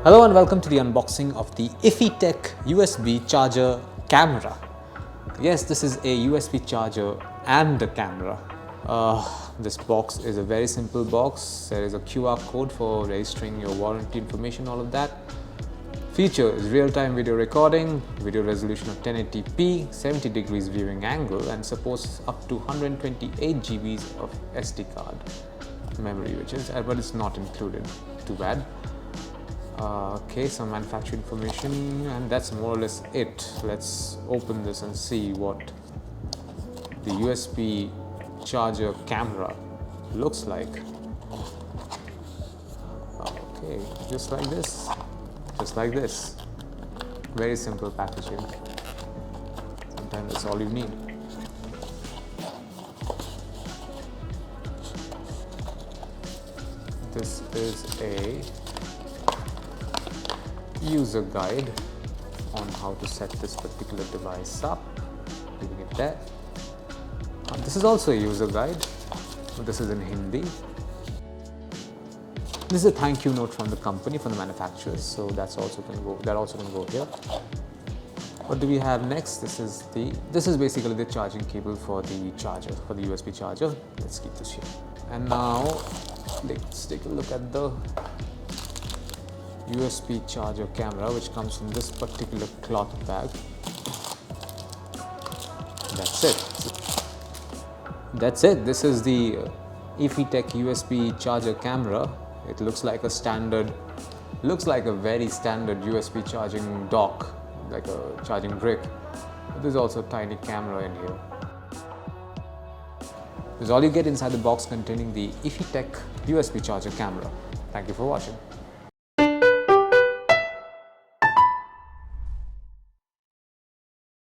Hello and welcome to the unboxing of the IFITech USB charger camera. Yes, this is a USB charger and a camera. This box is a very simple box. There is a QR code for registering your warranty information, all of that. Feature is real-time video recording, video resolution of 1080p, 70 degrees viewing angle, and supports up to 128 GBs of SD card memory, but it's not included. Too bad. Okay, some manufacturer information, and that's more or less it. Let's open this and see what the USB charger camera looks like. Okay, just like this. Just like this. Very simple packaging. Sometimes that's all you need. This is a user guide on how to set this particular device up. Leaving it there. This is also a user guide, but this is in Hindi. This is a thank you note from the company, from the manufacturers, so that also can go here. What do we have next? This is basically the charging cable for the charger, for the USB charger. Let's keep this here. And now let's take a look at the USB charger camera, which comes in this particular cloth bag. That's it. This is the IFITech USB charger camera. It looks like a very standard USB charging dock, like a charging brick. But there's also a tiny camera in here. This is all you get inside the box containing the IFITech USB charger camera. Thank you for watching.